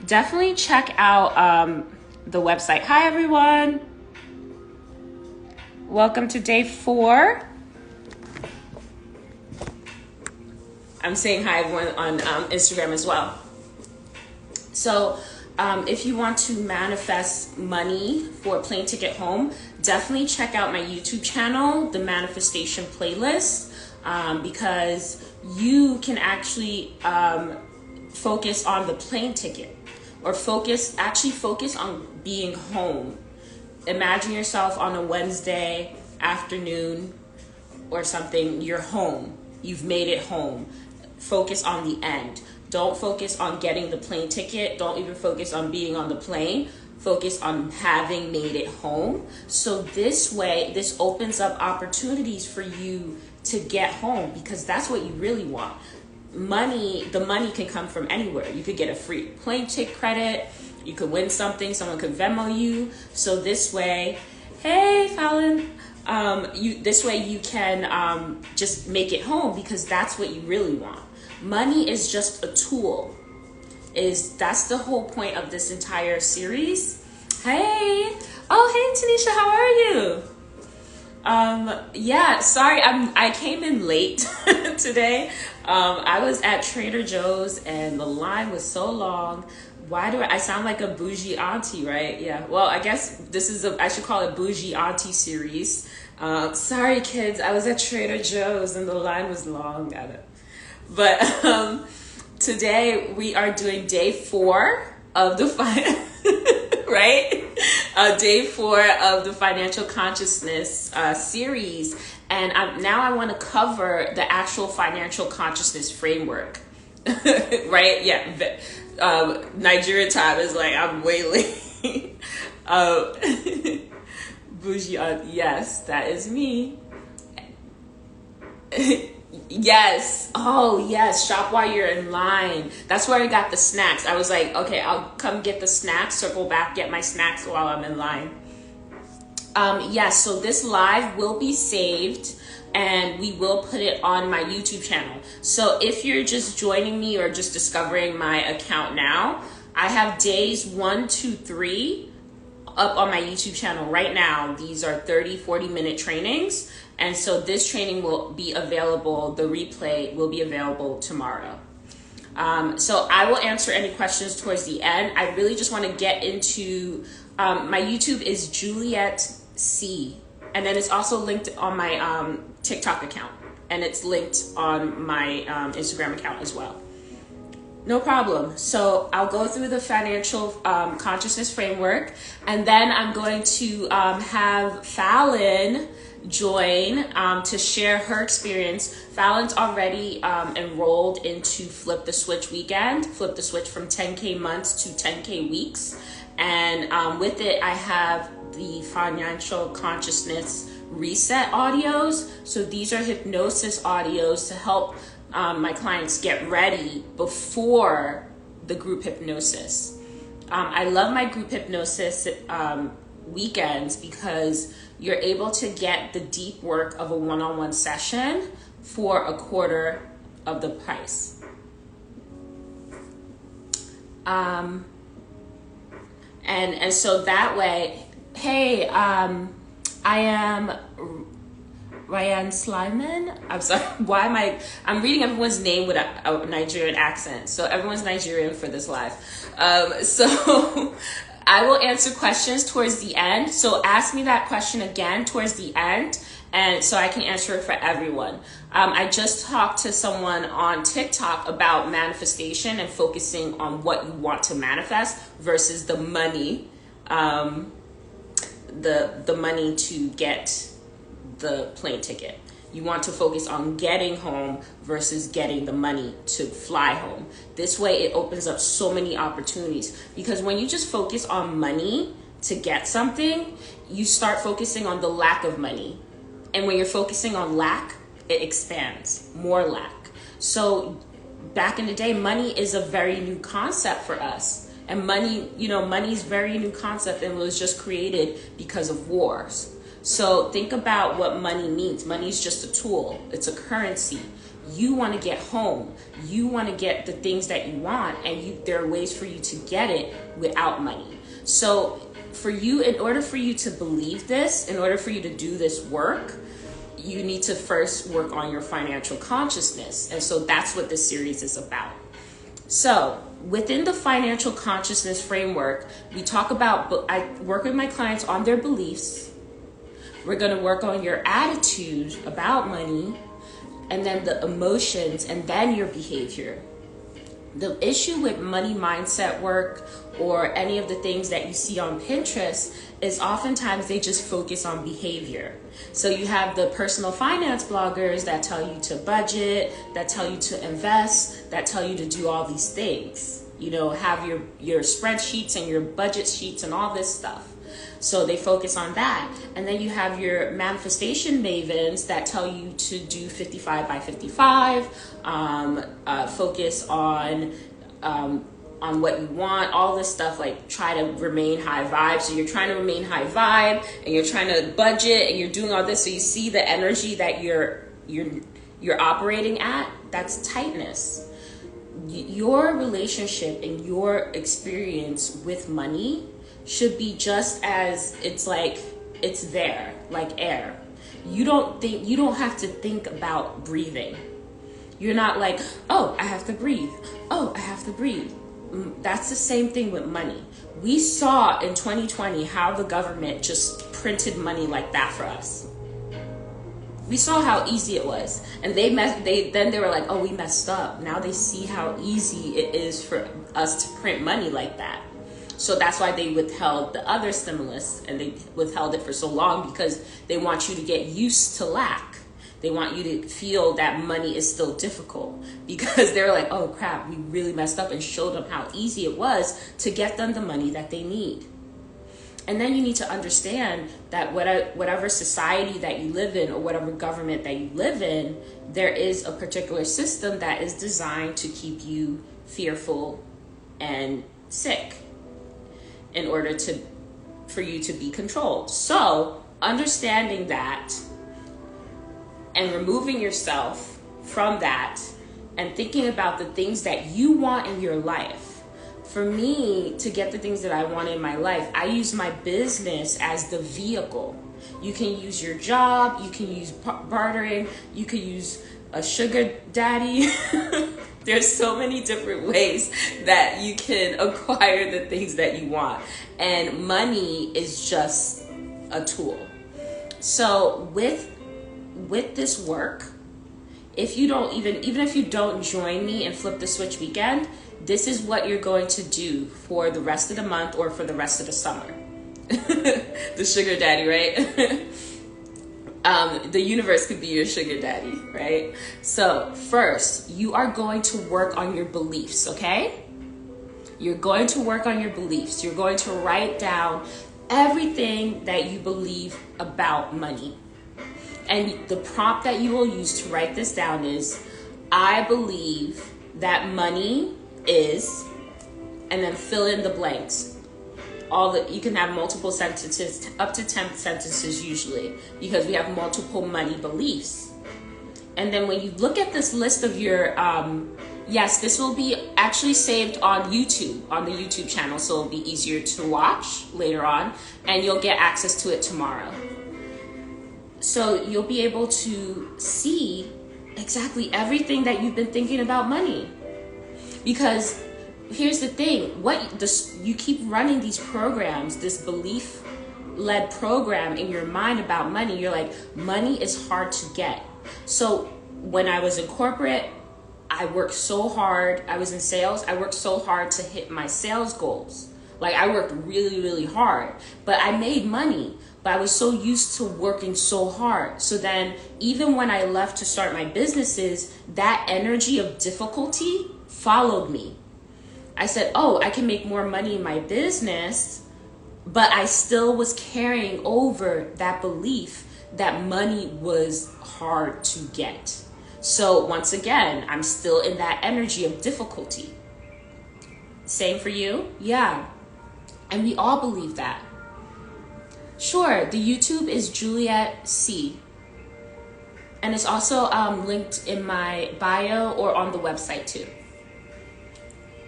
definitely check out the website. Hi, everyone. Welcome to day 4. I'm saying hi, everyone, on Instagram as well. So if you want to manifest money for a plane ticket home, definitely check out my YouTube channel, the Manifestation Playlist, because you can actually focus on the plane ticket, or focus on being home. Imagine yourself on a Wednesday afternoon or something, you're home. You've made it home. Focus on the end. Don't focus on getting the plane ticket. Don't even focus on being on the plane. Focus on having made it home. So this way, this opens up opportunities for you to get home, because that's what you really want. The money can come from anywhere. You could get a free plane ticket credit. You could win something. Someone could Venmo you. So this way, hey, Fallon, this way you can just make it home, because that's what you really want. Money is just a tool. That's the whole point of this entire series. Hey, Tanisha, how are you? Yeah, sorry, I came in late today. I was at Trader Joe's and the line was so long. Why do I sound like a bougie auntie, right? Yeah, well, I guess I should call it bougie auntie series. Sorry, kids, I was at Trader Joe's and the line was long. Got it. But today we are doing day 4 of the right? Day 4 of the financial consciousness series, and now I want to cover the actual financial consciousness framework. Right? Yeah. Nigerian time is like I'm way late. Bougie, yes, that is me. Yes. Oh, yes. Shop while you're in line. That's where I got the snacks. I was like, okay, I'll come get the snacks, circle back, get my snacks while I'm in line. Yes. So this live will be saved and we will put it on my YouTube channel. So if you're just joining me or just discovering my account now, I have days 1, 2, 3 up on my YouTube channel right now. These are 30-40 minute trainings. And so this training will be available, the replay will be available tomorrow. So I will answer any questions towards the end. I really just want to get into, my YouTube is Juliet C. And then it's also linked on my TikTok account. And it's linked on my Instagram account as well. No problem. So I'll go through the financial consciousness framework. And then I'm going to have Fallon join to share her experience. Fallon's already enrolled into Flip the Switch weekend, Flip the Switch from 10K months to 10K weeks. And with it, I have the financial consciousness reset audios. So these are hypnosis audios to help my clients get ready before the group hypnosis. I love my group hypnosis weekends because you're able to get the deep work of a one-on-one session for a quarter of the price. And so that way, hey, I am Ryan Slyman. I'm sorry, I'm reading everyone's name with a Nigerian accent. So everyone's Nigerian for this live. So I will answer questions towards the end. So ask me that question again towards the end, and so I can answer it for everyone. I just talked to someone on TikTok about manifestation and focusing on what you want to manifest versus the money, the money to get the plane ticket. You want to focus on getting home versus getting the money to fly home. This way it opens up so many opportunities, because when you just focus on money to get something, you start focusing on the lack of money. And when you're focusing on lack, it expands, more lack. So back in the day, money is a very new concept for us. And money is a very new concept and was just created because of wars. So think about what money means. Money is just a tool. It's a currency. You want to get home. You want to get the things that you want, and there are ways for you to get it without money. So for you, in order for you to believe this, in order for you to do this work, you need to first work on your financial consciousness. And so that's what this series is about. So within the financial consciousness framework, we talk about, I work with my clients on their beliefs. We're going to work on your attitude about money, and then the emotions, and then your behavior. The issue with money mindset work or any of the things that you see on Pinterest is oftentimes they just focus on behavior. So you have the personal finance bloggers that tell you to budget, that tell you to invest, that tell you to do all these things. You know, have your spreadsheets and your budget sheets and all this stuff. So they focus on that. And then you have your manifestation mavens that tell you to do 55 by 55, focus on what you want, all this stuff, like try to remain high vibe. So you're trying to remain high vibe and you're trying to budget and you're doing all this. So you see the energy that you're operating at, that's tightness. Your relationship and your experience with money should be just as it's there, like air. You don't have to think about breathing. You're not like, oh, I have to breathe. Oh, I have to breathe. That's the same thing with money. We saw in 2020 how the government just printed money like that for us. We saw how easy it was. And they were like, oh, we messed up. Now they see how easy it is for us to print money like that. So that's why they withheld the other stimulus, and they withheld it for so long, because they want you to get used to lack. They want you to feel that money is still difficult, because they're like, oh crap, we really messed up, and showed them how easy it was to get them the money that they need. And then you need to understand that whatever society that you live in, or whatever government that you live in, there is a particular system that is designed to keep you fearful and sick in order for you to be controlled. So understanding that and removing yourself from that and thinking about the things that you want in your life. For me, to get the things that I want in my life, I use my business as the vehicle. You can use your job, you can use bartering, you can use a sugar daddy. There's so many different ways that you can acquire the things that you want. And money is just a tool. So with this work, if you don't even if you don't join me in Flip the Switch weekend, this is what you're going to do for the rest of the month or for the rest of the summer. The sugar daddy, right? The universe could be your sugar daddy, right? So first, you are going to work on your beliefs, okay? You're going to work on your beliefs. You're going to write down everything that you believe about money. And the prompt that you will use to write this down is, I believe that money is, and then fill in the blanks. You can have multiple sentences, up to 10 sentences usually, because we have multiple money beliefs. And then when you look at this list of your, yes, this will be actually saved on YouTube, on the YouTube channel, so it'll be easier to watch later on, and you'll get access to it tomorrow. So you'll be able to see exactly everything that you've been thinking about money. Because here's the thing, you keep running these programs, this belief-led program in your mind about money. You're like, money is hard to get. So when I was in corporate, I worked so hard. I was in sales. I worked so hard to hit my sales goals. Like, I worked really, really hard, but I made money. But I was so used to working so hard. So then even when I left to start my businesses, that energy of difficulty followed me. I said, oh, I can make more money in my business, but I still was carrying over that belief that money was hard to get. So once again, I'm still in that energy of difficulty. Same for you? Yeah. And we all believe that. Sure, the YouTube is Juliet C. And it's also linked in my bio or on the website too.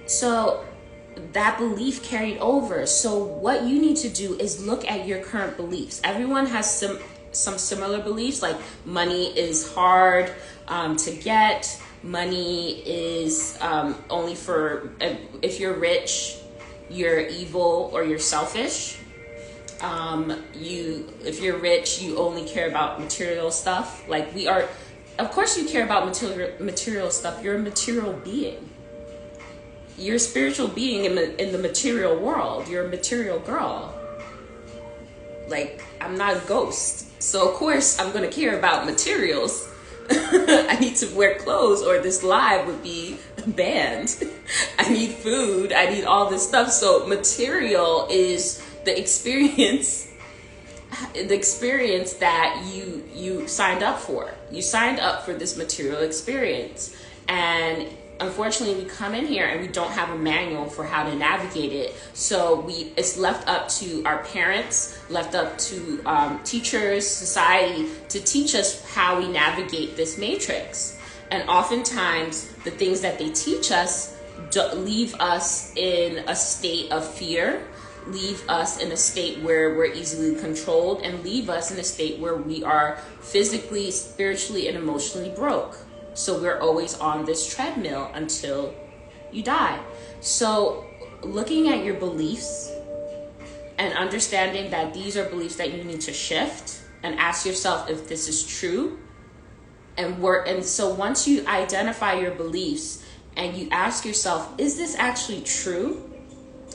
So that belief carried over. So what you need to do is look at your current beliefs. Everyone has some similar beliefs, like money is hard to get. Money is only for, if you're rich, you're evil or you're selfish. If you're rich, you only care about material stuff. Like we are, of course you care about material stuff. You're a material being. You're a spiritual being in the material world. You're a material girl. Like, I'm not a ghost. So of course I'm going to care about materials. I need to wear clothes or this live would be banned. I need food. I need all this stuff. So material is the experience that you signed up for. You signed up for this material experience. And unfortunately, we come in here and we don't have a manual for how to navigate it. So it's left up to our parents, left up to teachers, society to teach us how we navigate this matrix. And oftentimes, the things that they teach us leave us in a state of fear, leave us in a state where we're easily controlled, and leave us in a state where we are physically, spiritually, and emotionally broke. So we're always on this treadmill until you die. So looking at your beliefs and understanding that these are beliefs that you need to shift and ask yourself if this is true. And so once you identify your beliefs and you ask yourself, is this actually true?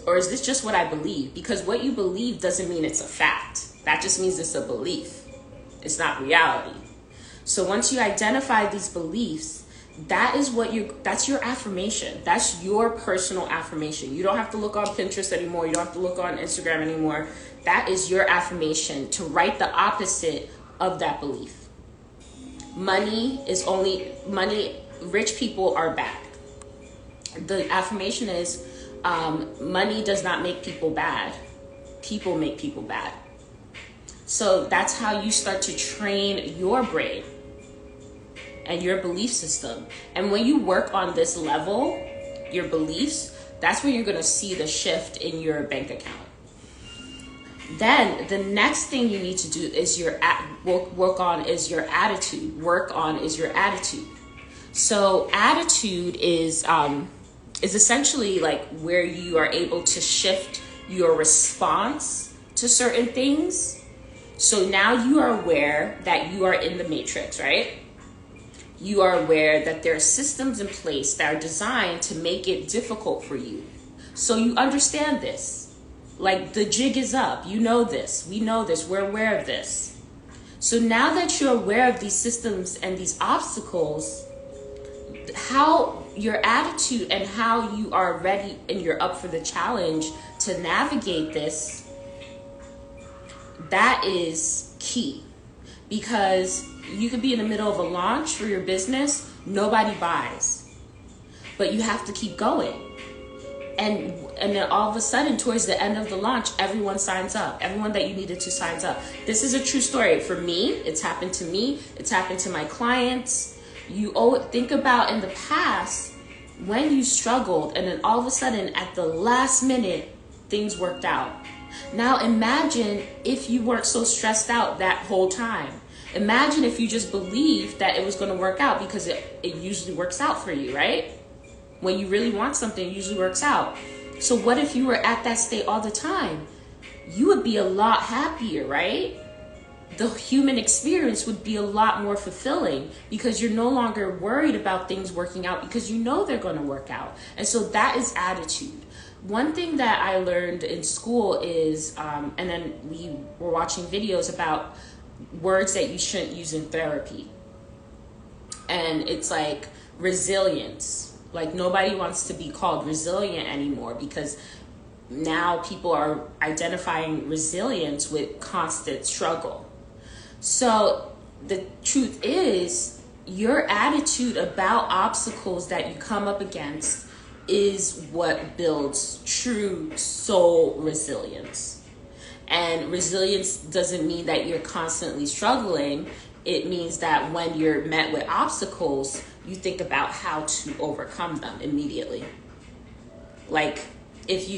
Or is this just what I believe? Because what you believe doesn't mean it's a fact. That just means it's a belief. It's not reality. So once you identify these beliefs, that's your affirmation. That's your personal affirmation. You don't have to look on Pinterest anymore. You don't have to look on Instagram anymore. That is your affirmation to write the opposite of that belief. Rich people are bad. The affirmation is, money does not make people bad. People make people bad. So that's how you start to train your brain and your belief system. And when you work on this level, your beliefs, that's when you're going to see the shift in your bank account. Then the next thing you need to do is work on is your attitude. So attitude is essentially like where you are able to shift your response to certain things. So now you are aware that you are in the matrix, right? You are aware that there are systems in place that are designed to make it difficult for you. So you understand this. Like the jig is up. You know this. We know this. We're aware of this. So now that you're aware of these systems and these obstacles, how your attitude and how you are ready and you're up for the challenge to navigate this, that is key. Because you could be in the middle of a launch for your business, nobody buys, but you have to keep going. And then all of a sudden, towards the end of the launch, everyone signs up. Everyone that you needed to signs up. This is a true story. For me, it's happened to me. It's happened to my clients. You think about in the past when you struggled and then all of a sudden at the last minute, things worked out. Now imagine if you weren't so stressed out that whole time. Imagine if you just believed that it was going to work out, because it usually works out for you, right? When you really want something, it usually works out. So what if you were at that state all the time? You would be a lot happier, right? The human experience would be a lot more fulfilling because you're no longer worried about things working out because you know they're going to work out. And so that is attitude. One thing that I learned in school is, and then we were watching videos about words that you shouldn't use in therapy. And it's like resilience. Like nobody wants to be called resilient anymore because now people are identifying resilience with constant struggle. So the truth is, your attitude about obstacles that you come up against is what builds true soul resilience. And resilience doesn't mean that you're constantly struggling. it means that when you're met with obstacles, you think about how to overcome them immediately. Like, if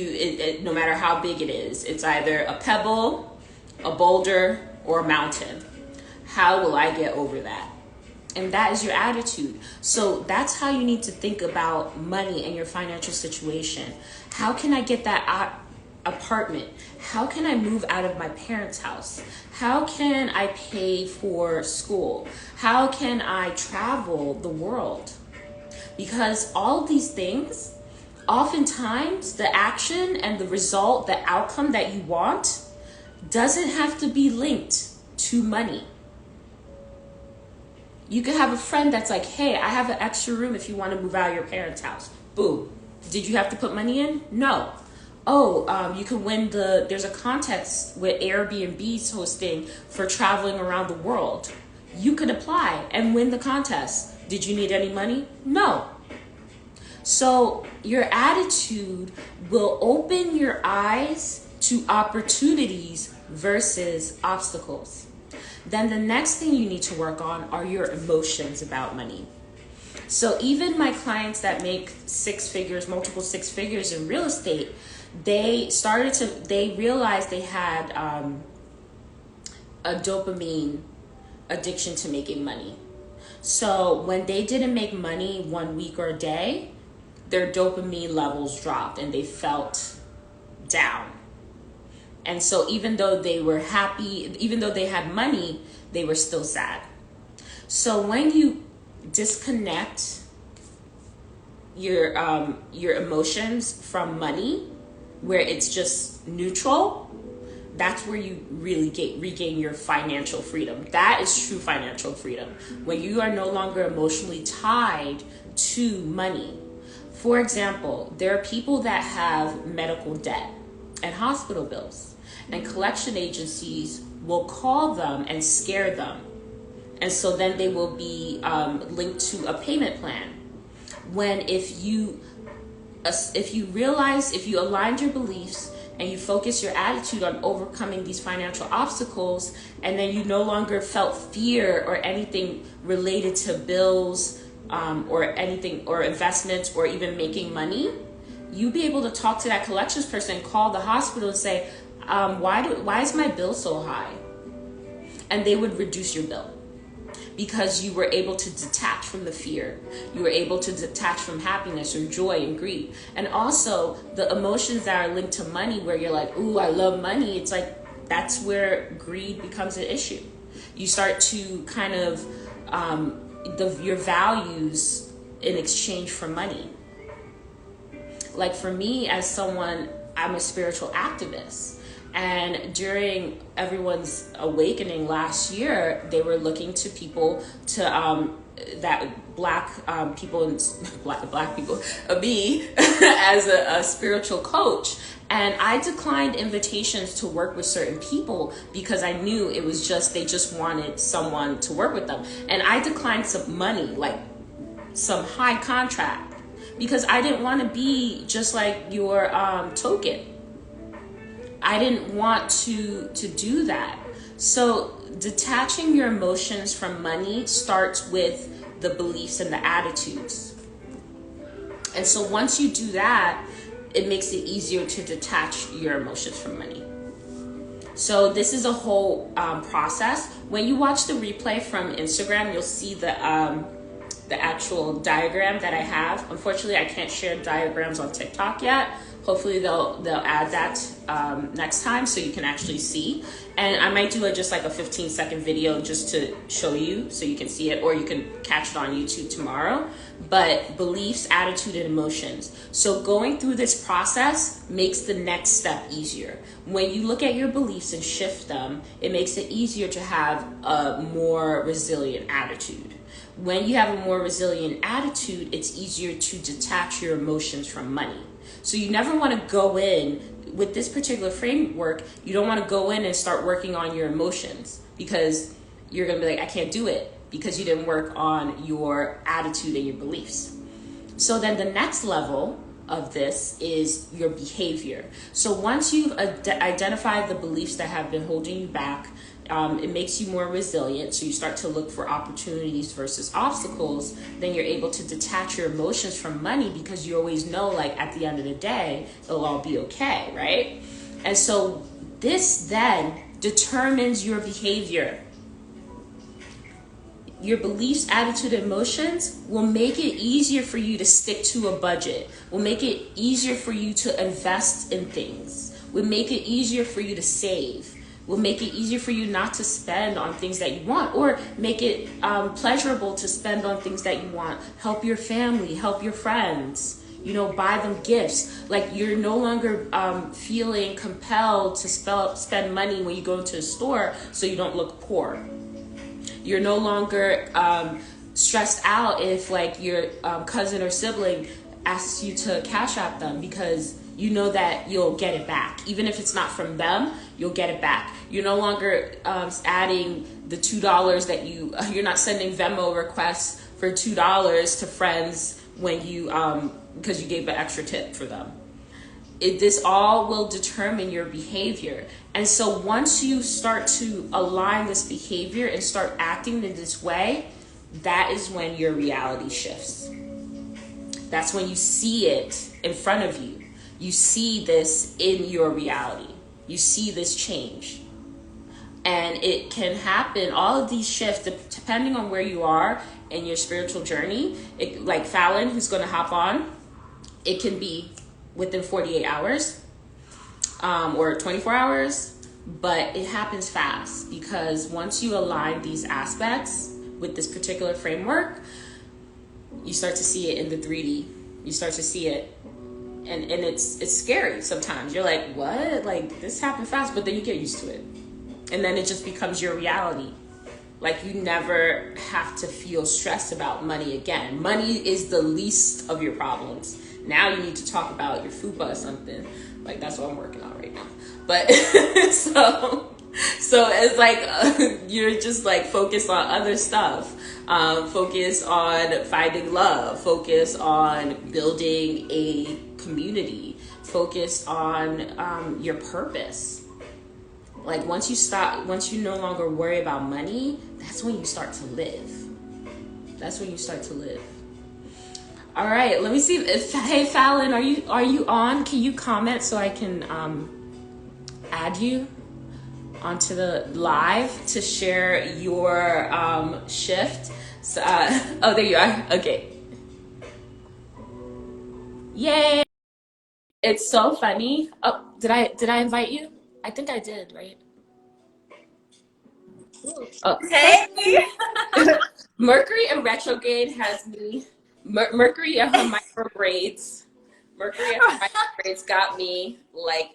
no matter how big it is, it's either a pebble, a boulder, or a mountain. How will I get over that? And that is your attitude. So that's how you need to think about money and your financial situation. How can I get that apartment? How can I move out of my parents' house? How can I pay for school? How can I travel the world? Because all of these things, oftentimes the action and the result, the outcome that you want, doesn't have to be linked to money. You could have a friend that's like, hey, I have an extra room if you want to move out of your parents' house. Boom. Did you have to put money in? No. Oh, you could win there's a contest with Airbnb's hosting for traveling around the world. You could apply and win the contest. Did you need any money? No. So your attitude will open your eyes to opportunities versus obstacles. Then the next thing you need to work on are your emotions about money. So even my clients that make multiple six figures in real estate, they realized they had a dopamine addiction to making money. So when they didn't make money 1 week or a day, their dopamine levels dropped and they felt down. And so even though they were happy, even though they had money, they were still sad. So when you disconnect your emotions from money, where it's just neutral, that's where you really regain your financial freedom. That is true financial freedom. When you are no longer emotionally tied to money. For example, there are people that have medical debt and hospital bills. And collection agencies will call them and scare them. And so then they will be linked to a payment plan. When if you aligned your beliefs and you focus your attitude on overcoming these financial obstacles, and then you no longer felt fear or anything related to bills or anything or investments or even making money, you'll be able to talk to that collections person, call the hospital and say, why is my bill so high? And they would reduce your bill because you were able to detach from the fear. You were able to detach from happiness or joy and greed. And also the emotions that are linked to money, where you're like, ooh, I love money. It's like, that's where greed becomes an issue. You start to kind of, your values in exchange for money. Like for me, as someone, I'm a spiritual activist. And during everyone's awakening last year, they were looking to people black people, me as a spiritual coach. And I declined invitations to work with certain people because I knew it was they just wanted someone to work with them. And I declined some money, like some high contract, because I didn't want to be just like your token. I didn't want to do that. So detaching your emotions from money starts with the beliefs and the attitudes. And so once you do that, it makes it easier to detach your emotions from money. So this is a whole process. When you watch the replay from Instagram, you'll see the actual diagram that I have. Unfortunately, I can't share diagrams on TikTok yet. Hopefully they'll add that next time so you can actually see. And I might do just like a 15-second video just to show you so you can see it, or you can catch it on YouTube tomorrow. But beliefs, attitude, and emotions. So going through this process makes the next step easier. When you look at your beliefs and shift them, it makes it easier to have a more resilient attitude. When you have a more resilient attitude, it's easier to detach your emotions from money. So you never want to go in with this particular framework. You don't want to go in and start working on your emotions, because you're going to be like, I can't do it, because you didn't work on your attitude and your beliefs. So then the next level of this is your behavior. So once you've identified the beliefs that have been holding you back, It makes you more resilient, so you start to look for opportunities versus obstacles. Then you're able to detach your emotions from money because you always know, like, at the end of the day, it'll all be okay, right? And so this then determines your behavior. Your beliefs, attitude, emotions will make it easier for you to stick to a budget, will make it easier for you to invest in things, will make it easier for you to save, will make it easier for you not to spend on things that you want, or make it pleasurable to spend on things that you want. Help your family, help your friends, buy them gifts. Like, you're no longer feeling compelled to spend money when you go into a store so you don't look poor. You're no longer stressed out if, like, your cousin or sibling asks you to cash out them, because you know that you'll get it back. Even if it's not from them, you'll get it back. You're no longer adding the $2 that you're not sending Venmo requests for $2 to friends when you because you gave an extra tip for them. This all will determine your behavior. And so once you start to align this behavior and start acting in this way, that is when your reality shifts. That's when you see it in front of you. You see this in your reality. You see this change. And it can happen, all of these shifts, depending on where you are in your spiritual journey. Like Fallon, who's going to hop on, it can be within 48 hours or 24 hours, but it happens fast, because once you align these aspects with this particular framework, you start to see it in the 3D. You start to see it, and it's scary sometimes. You're like, what? Like, this happened fast, but then you get used to it. And then it just becomes your reality. Like, you never have to feel stressed about money again. Money is the least of your problems. Now you need to talk about your fupa or something. Like, that's what I'm working on right now. But so it's like you're just like focused on other stuff. Focus on finding love. Focus on building a community. Focus on your purpose. Like, once you no longer worry about money, that's when you start to live. That's when you start to live. All right, let me see hey Fallon, are you on? Can you comment so I can add you onto the live to share your shift? So, oh, there you are. Okay. Yay! It's so funny. Oh, did I invite you? I think I did, right? Oh. Hey! Mercury in retrograde has me. Mercury and her micro braids. Mercury and her micro braids got me like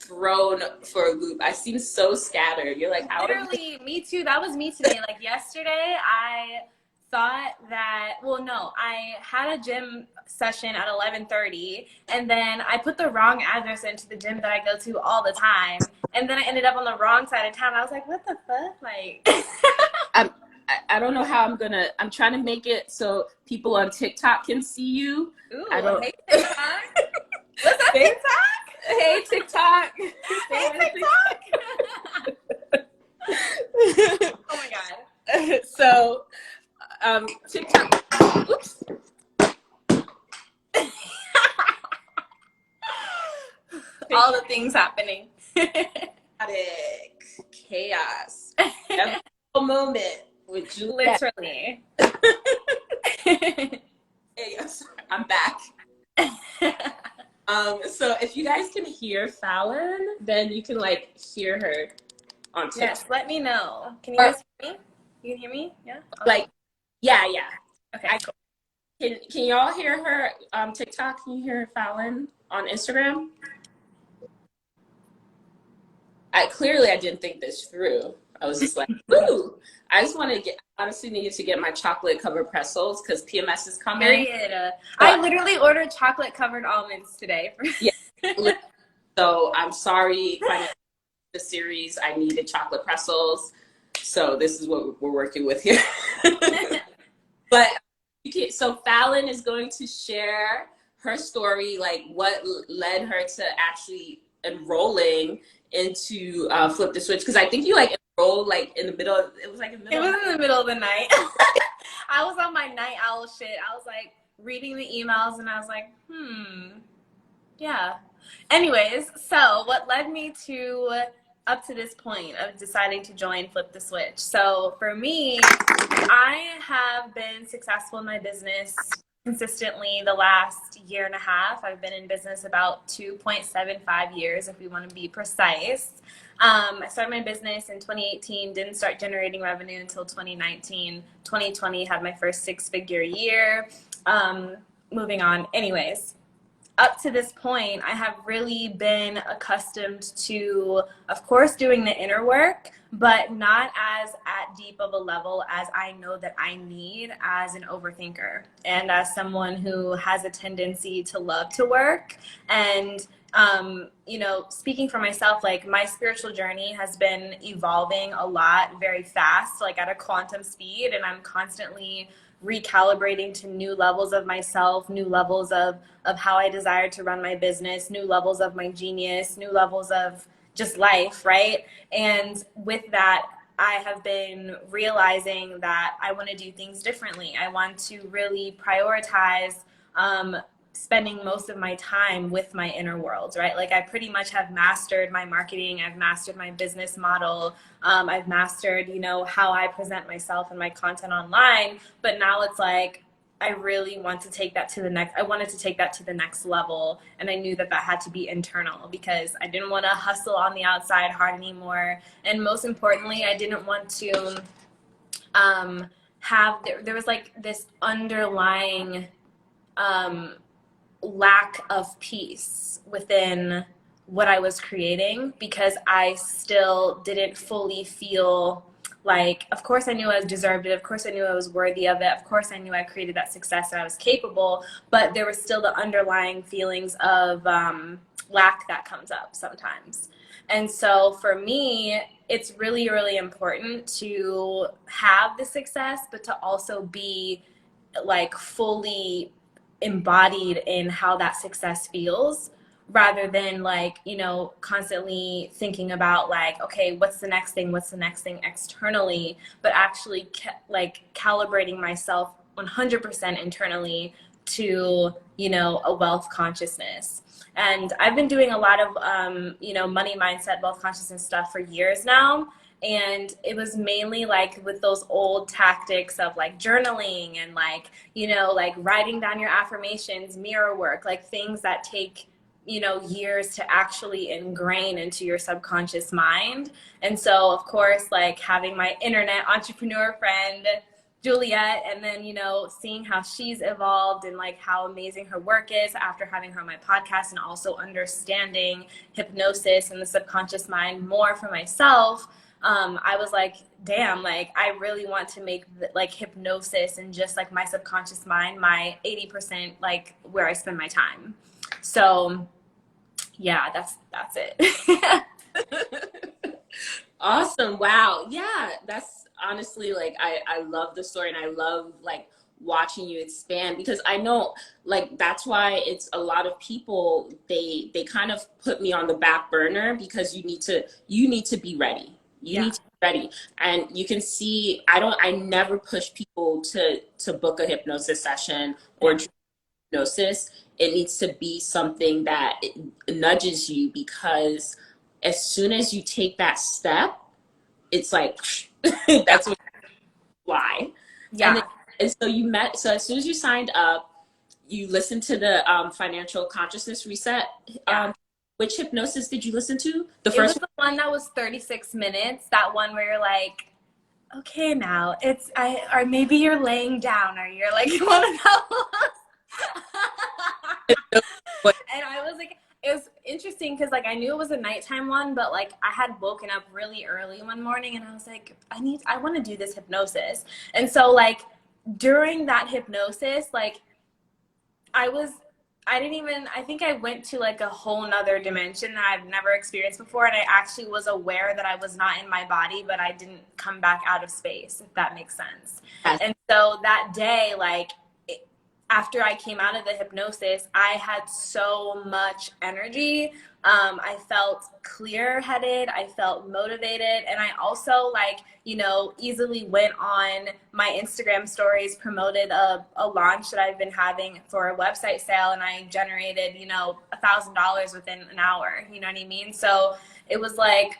thrown for a loop. I seem so scattered. You're like, how? Literally, me too. That was me today. Like, yesterday, I thought that, well, no, I had a gym session at 11:30, and then I put the wrong address into the gym that I go to all the time, and then I ended up on the wrong side of town. I was like, what the fuck? Like, I don't know how I'm trying to make it so people on TikTok can see you. Ooh, I don't. hey, TikTok. What's up, TikTok? Hey, TikTok. Hey, TikTok. Oh my God. So, TikTok. Oops. All the things happening. Chaos. Every moment with Juliet. Literally. Hey, I'm back. So if you guys can hear Fallon, then you can like hear her on TikTok. Yes, let me know. Can you guys hear me? You can hear me? Yeah? Okay. Like, yeah. Okay. Can y'all hear her TikTok? Can you hear Fallon on Instagram? I didn't think this through. I was just like, ooh, I honestly needed to get my chocolate covered pretzels because PMS is coming. Period. I literally ordered chocolate covered almonds today. Yeah. So I'm sorry, the series, I needed chocolate pretzels. So this is what we're working with here. But so Fallon is going to share her story, like what led her to actually enrolling into Flip the Switch? Because I think you like enrolled like in the middle. It was like in the It middle. was in the middle of the night. I was on my night owl shit. I was like reading the emails and I was like, yeah. Anyways, so what led me to up to this point of deciding to join Flip the Switch? So for me, I have been successful in my business consistently the last year and a half. I've been in business about 2.75 years, if we want to be precise. I started my business in 2018, didn't start generating revenue until 2019. 2020 had my first six-figure year. Moving on. Anyways, up to this point, I have really been accustomed to, of course, doing the inner work, but not as at deep of a level as I know that I need as an overthinker and as someone who has a tendency to love to work. And you know, speaking for myself, like my spiritual journey has been evolving a lot very fast, like at a quantum speed, and I'm constantly recalibrating to new levels of myself, new levels of how I desire to run my business, new levels of my genius, new levels of just life, right? And with that, I have been realizing that I want to do things differently. I want to really prioritize spending most of my time with my inner world, right? Like I pretty much have mastered my marketing, I've mastered my business model, I've mastered, you know, how I present myself and my content online. But now it's like, I really want to take that to the next, I wanted to take that to the next level. And I knew that that had to be internal because I didn't want to hustle on the outside hard anymore. And most importantly, I didn't want to there was like this underlying lack of peace within what I was creating because I still didn't fully feel like, of course I knew I deserved it. Of course I knew I was worthy of it. Of course I knew I created that success and I was capable, but there was still the underlying feelings of lack that comes up sometimes. And so for me, it's really, really important to have the success, but to also be like fully embodied in how that success feels rather than like, you know, constantly thinking about like, okay, what's the next thing externally, but actually like calibrating myself 100% internally to, you know, a wealth consciousness. And I've been doing a lot of, you know, money mindset, wealth consciousness stuff for years now. And it was mainly like with those old tactics of like journaling and like, you know, like writing down your affirmations, mirror work, like things that take, you know, years to actually ingrain into your subconscious mind. And so, of course, like having my internet entrepreneur friend, Juliet, and then, you know, seeing how she's evolved and like how amazing her work is after having her on my podcast and also understanding hypnosis and the subconscious mind more for myself. I was like, damn, like I really want to make like hypnosis and just like my subconscious mind my 80% like where I spend my time. So yeah, that's it. Awesome. Wow. Yeah, that's honestly like I love the story and I love like watching you expand because I know like that's why it's a lot of people they kind of put me on the back burner because you need to be ready. You Yeah. need to be ready. And you can see I never push people to book a hypnosis session or hypnosis. It needs to be something that nudges you because as soon as you take that step, it's like Yeah. that's what why. And then, Yeah. and so you met. So as soon as you signed up, you listened to the financial consciousness reset. Yeah. Which hypnosis did you listen to? The It was first the one that was 36 minutes, that one where you're like, okay, now it's or maybe you're laying down or you're like one of those. one. And I was like, it was interesting because like I knew it was a nighttime one, but like I had woken up really early one morning and I was like, I want to do this hypnosis. And so like during that hypnosis, like I was I think I went to like a whole nother dimension that I've never experienced before. And I actually was aware that I was not in my body, but I didn't come back out of space, if that makes sense. Yes. And so that day, like, after I came out of the hypnosis, I had so much energy. I felt clear headed. I felt motivated. And I also, like, you know, easily went on my Instagram stories, promoted a launch that I've been having for a website sale. And I generated, you know, $1,000 within an hour. You know what I mean? So it was like,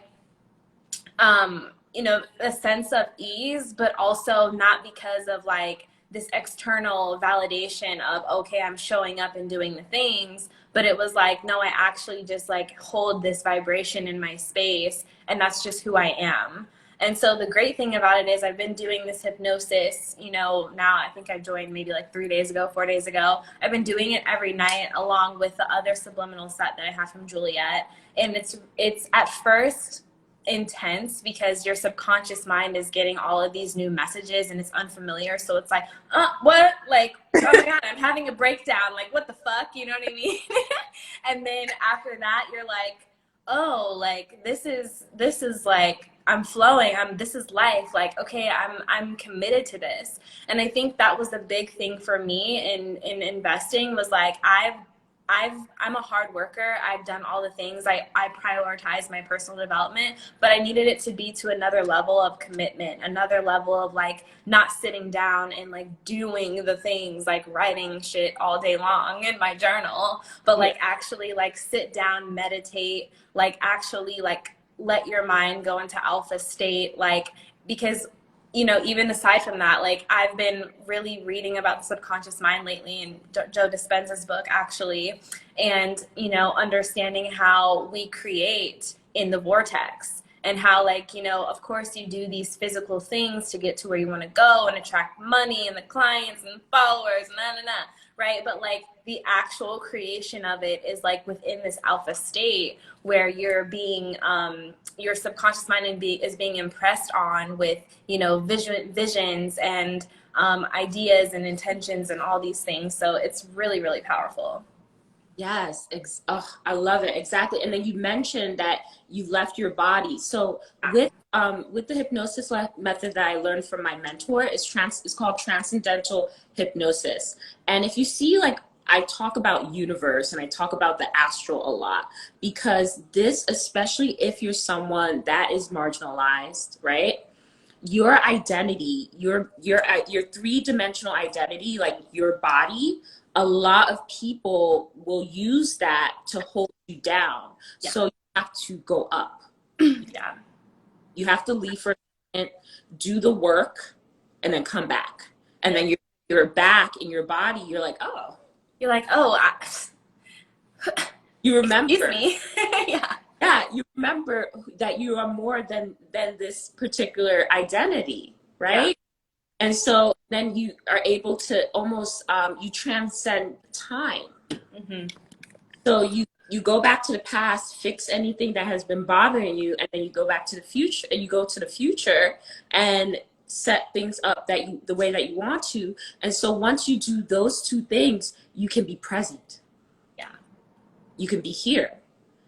you know, a sense of ease, but also not because of like this external validation of, okay, I'm showing up and doing the things, but it was like, no, I actually just like hold this vibration in my space, and that's just who I am. And so the great thing about it is I've been doing this hypnosis, you know, now I think I joined maybe like 3 days ago, 4 days ago. I've been doing it every night along with the other subliminal set that I have from Juliet. And it's at first intense because your subconscious mind is getting all of these new messages and it's unfamiliar, so it's like, what, like, oh my god, I'm having a breakdown, like, what the fuck, you know what I mean? And then after that you're like, oh, like, this is like, I'm flowing, this is life, like, okay, I'm committed to this. And I think that was the big thing for me in investing, was like, I'm a hard worker. I've done all the things. I prioritize my personal development, but I needed it to be to another level of commitment, another level of like not sitting down and like doing the things, like writing shit all day long in my journal, but like actually like sit down, meditate, like actually like let your mind go into alpha state, like, because, you know, even aside from that, like, I've been really reading about the subconscious mind lately, and Joe Dispenza's book, actually, and, you know, understanding how we create in the vortex, and how, like, you know, of course you do these physical things to get to where you want to go and attract money and the clients and followers and right? But like the actual creation of it is like within this alpha state where you're being, your subconscious mind is being impressed on with, you know, visions and ideas and intentions and all these things. So it's really, really powerful. Yes, oh, I love it. Exactly. And then you mentioned that you left your body. So with the method that I learned from my mentor, it's called transcendental hypnosis. And if you see, like, I talk about universe and I talk about the astral a lot, because this, especially if you're someone that is marginalized, right? Your identity, your three-dimensional identity, like your body, a lot of people will use that to hold you down. Yeah. So you have to go up. Yeah. You have to leave for a second, do the work, and then come back. And then you're back in your body. You're like, oh. You're like, oh. You remember. Excuse me. Yeah. Yeah, you remember that you are more than this particular identity, right? Yeah. And so then you are able to almost, you transcend time. Mm-hmm. So you go back to the past, fix anything that has been bothering you, and then you go back to the future, and you go to the future and set things up the way that you want to. And so once you do those two things, you can be present. Yeah. You can be here.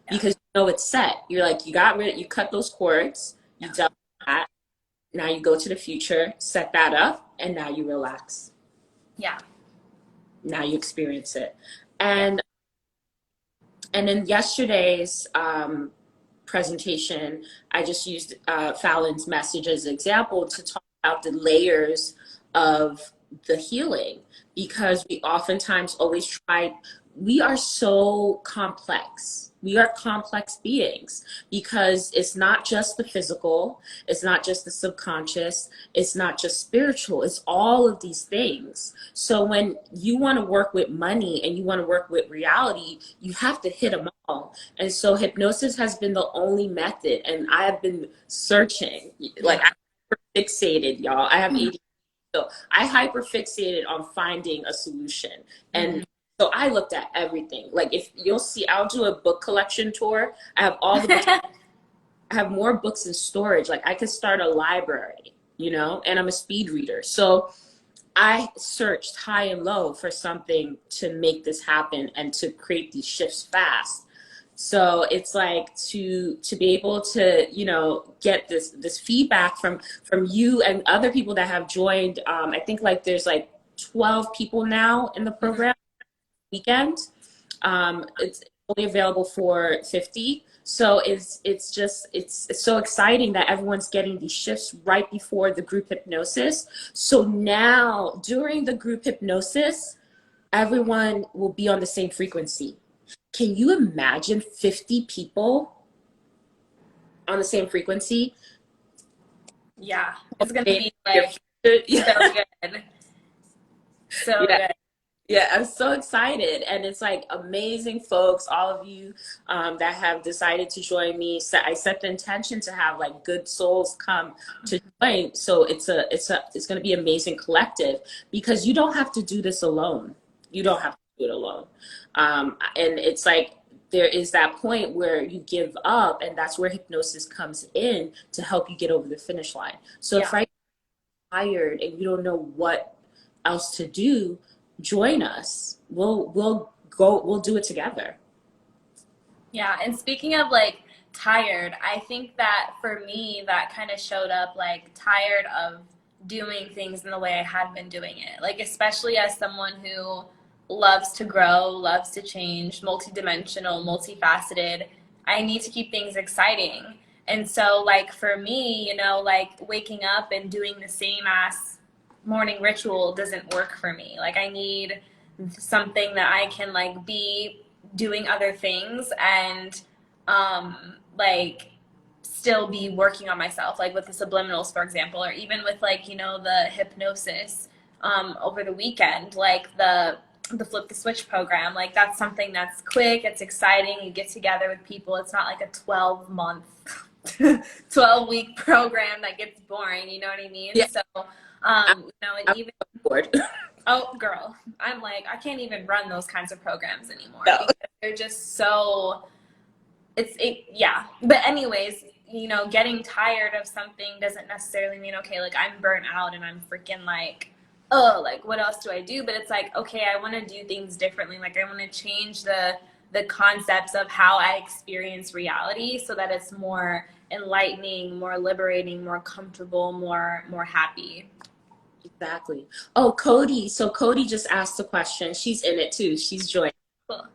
Yeah. Because you know it's set. You're like, you cut those cords, you dealt with that. Now you go to the future, set that up, and now you relax. Yeah. Now you experience it. And in yesterday's presentation, I just used Fallon's message as an example to talk about the layers of the healing, because we oftentimes always we are so complex. We are complex beings, because it's not just the physical, it's not just the subconscious, it's not just spiritual, it's all of these things. So when you want to work with money and you want to work with reality, you have to hit them all. And so hypnosis has been the only method, and I have been searching. Like, I'm fixated, y'all. I have ADHD, so I hyperfixated on finding a solution. And so I looked at everything. Like, if you'll see, I'll do a book collection tour. I have all the books. I have more books in storage. Like, I could start a library, you know, and I'm a speed reader. So I searched high and low for something to make this happen and to create these shifts fast. So it's like to be able to, you know, get this feedback from you and other people that have joined. I think like there's like 12 people now in the program weekend. It's only available for 50. So it's so exciting that everyone's getting these shifts right before the group hypnosis. So now during the group hypnosis, everyone will be on the same frequency. Can you imagine 50 people on the same frequency? Yeah, it's gonna be like so good. So Yeah. good. Yeah, I'm so excited. And it's like amazing folks, all of you that have decided to join me. So I set the intention to have like good souls come to join. So it's going to be amazing collective because you don't have to do this alone. You don't have to do it alone. And it's like there is that point where you give up, and that's where hypnosis comes in to help you get over the finish line. So if you're tired and you don't know what else to do, join us. We'll do it together. Yeah, and speaking of like tired, I think that for me that kind of showed up like tired of doing things in the way I had been doing it. Like especially as someone who loves to grow, loves to change, multidimensional, multifaceted, I need to keep things exciting. And so like for me, you know, like waking up and doing the same ass morning ritual doesn't work for me. Like I need something that I can like be doing other things and like still be working on myself, like with the subliminals, for example, or even with like, you know, the hypnosis over the weekend, like the flip the switch program. Like that's something that's quick, it's exciting, you get together with people. It's not like a 12-month 12-week program that gets boring, you know what I mean? Yeah. So you know, and even bored. oh girl, I'm like I can't even run those kinds of programs anymore No. because they're just so yeah. But anyways, you know, getting tired of something doesn't necessarily mean okay, like I'm burnt out and I'm freaking like, oh, like what else do I do? But it's like, okay, I want to do things differently. Like I want to change the concepts of how I experience reality so that it's more enlightening, more liberating, more comfortable, more happy. Exactly. Oh, Cody. So Cody just asked a question. She's in it too. She's joined. Cool.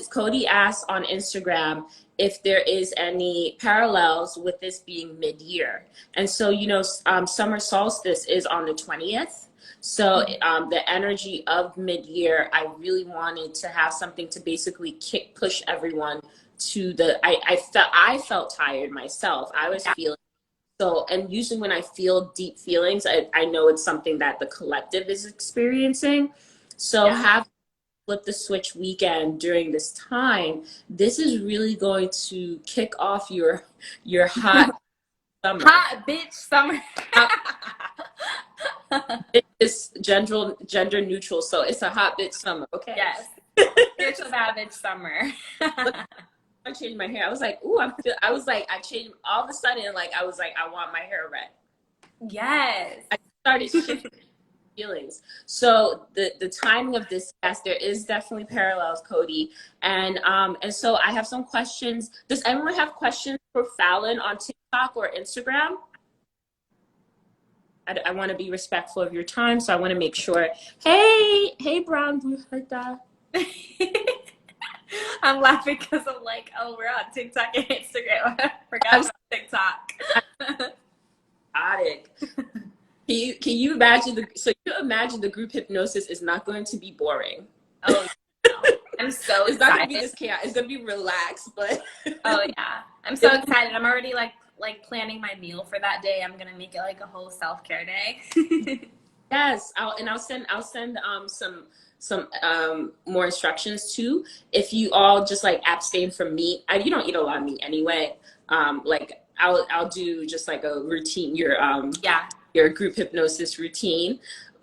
Cody asked on Instagram if there is any parallels with this being mid-year. And so, you know, summer solstice is on the 20th. So the energy of mid-year, I really wanted to have something to basically push everyone to I felt tired myself. I was feeling so, and usually when I feel deep feelings, I know it's something that the collective is experiencing. So have flip the switch weekend during this time, this is really going to kick off your hot summer. Hot bitch summer. It's gender neutral, so it's a hot bitch summer. Okay. Yes. Spiritual bad bitch summer. I changed my hair. I was like, ooh, I changed all of a sudden. Like I was like, I want my hair red. Yes. I started shifting feelings. So the timing of this, yes, there is definitely parallels, Cody. And so I have some questions. Does anyone have questions for Fallon on TikTok or Instagram? I want to be respectful of your time, so I want to make sure. Hey, Brown, you heard that? I'm laughing because I'm like, oh, we're on TikTok and Instagram. I forgot about TikTok. Got it. Can you imagine the group hypnosis is not going to be boring? Oh, no. I'm so excited. It's not going to be this chaos. It's going to be relaxed, but oh yeah, I'm so excited. I'm already like planning my meal for that day. I'm gonna make it like a whole self-care day. Yes, I'll send some more instructions too. If you all just like abstain from meat, you don't eat a lot of meat anyway. Like I'll do just like a routine, your group hypnosis routine.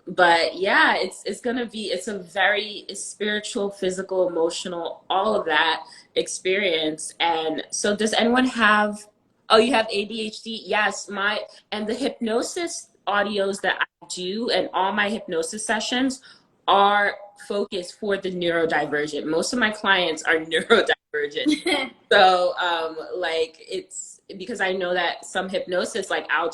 But yeah, it's a very spiritual, physical, emotional, all of that experience. And so does anyone have, oh, you have ADHD? Yes, and the hypnosis audios that I do and all my hypnosis sessions are focused for the neurodivergent. Most of my clients are neurodivergent. So like it's because I know that some hypnosis, like I'll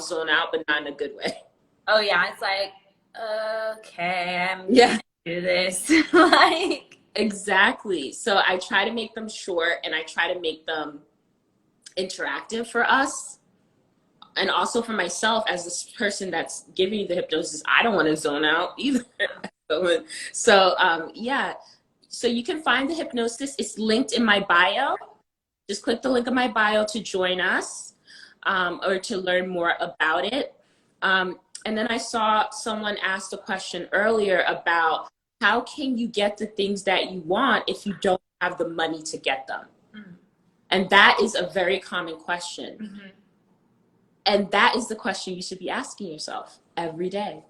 zone out, but not in a good way. Oh yeah, it's like Okay, I'm Yeah. gonna do this. Like, Exactly. So I try to make them short and I try to make them interactive for us. And also for myself as this person that's giving you the hypnosis, I don't want to zone out either. Yeah. So you can find the hypnosis. It's linked in my bio. Just click the link in my bio to join us, or to learn more about it. And then I saw someone asked a question earlier about how can you get the things that you want if you don't have the money to get them? Mm-hmm. And that is a very common question. Mm-hmm. And that is the question you should be asking yourself every day.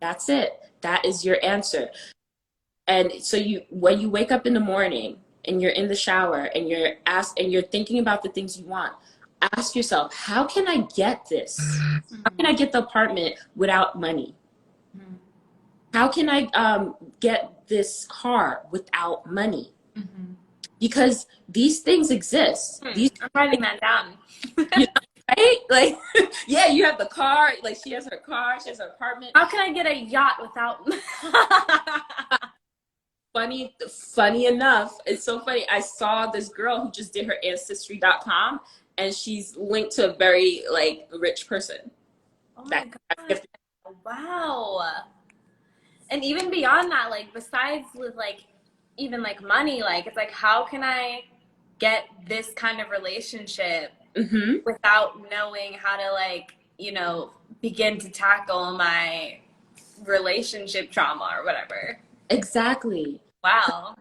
That's it. That is your answer. And so when you wake up in the morning and you're in the shower and you're thinking about the things you want, ask yourself, how can I get this? Mm-hmm. How can I get the apartment without money? Mm-hmm. How can I get this car without money? Mm-hmm. Because these things exist. I'm writing that down. You know, right? Like, yeah, you have the car. Like, she has her car. She has her apartment. How can I get a yacht without? Funny enough, it's so funny. I saw this girl who just did her ancestry.com, and she's linked to a very like rich person. Oh my God. Wow. And even beyond that, like besides with like even like money, like it's like how can I get this kind of relationship mm-hmm. without knowing how to like, you know, begin to tackle my relationship trauma or whatever. Exactly. Wow.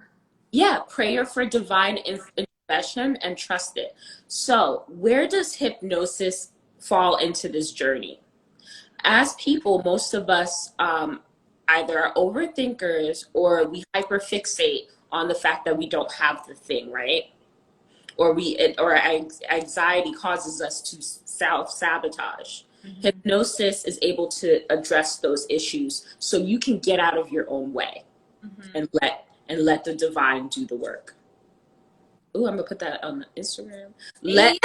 Yeah, prayer for divine intervention and trust it. So, where does hypnosis fall into this journey? As people, most of us either are overthinkers or we hyperfixate on the fact that we don't have the thing, right? Or anxiety causes us to self-sabotage. Mm-hmm. Hypnosis is able to address those issues so you can get out of your own way. Mm-hmm. and let the divine do the work. Ooh, I'm gonna put that on Instagram. Let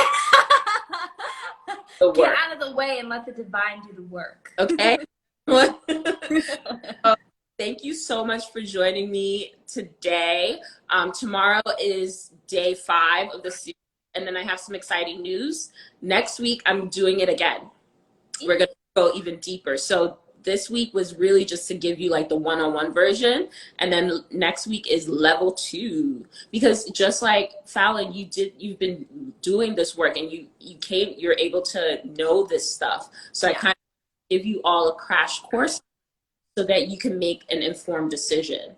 the work. Get out of the way and let the divine do the work. Okay. Thank you so much for joining me today. Tomorrow is day 5 of the series, and then I have some exciting news. Next week, I'm doing it again. We're gonna go even deeper. So this week was really just to give you like the one-on-one version, and then next week is level 2, because just like Fallon, you've been doing this work and you're able to know this stuff. So yeah. I kind of give you all a crash course so that you can make an informed decision.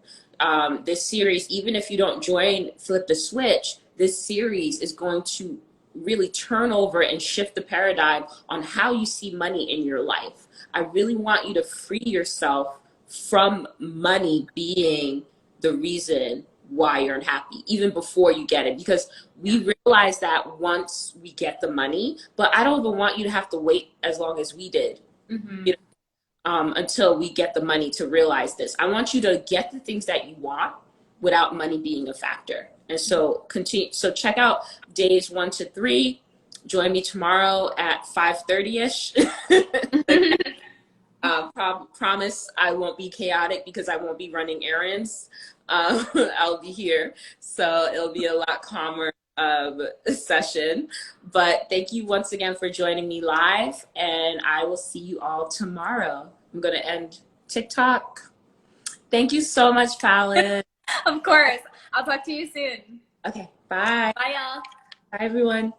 This series, even if you don't join Flip the Switch, this series is going to really turn over and shift the paradigm on how you see money in your life. I really want you to free yourself from money being the reason why you're unhappy, even before you get it, because we realize that once we get the money, but I don't even want you to have to wait as long as we did. Mm-hmm. You know, until we get the money to realize this. I want you to get the things that you want without money being a factor. And so check out days 1 to 3. Join me tomorrow at 5:30ish. Promise I won't be chaotic because I won't be running errands. I'll be here, so it'll be a lot calmer session. But thank you once again for joining me live, and I will see you all tomorrow. I'm gonna end TikTok. Thank you so much, Fallon. Of course. I'll talk to you soon. Okay, bye. Bye, y'all. Bye, everyone.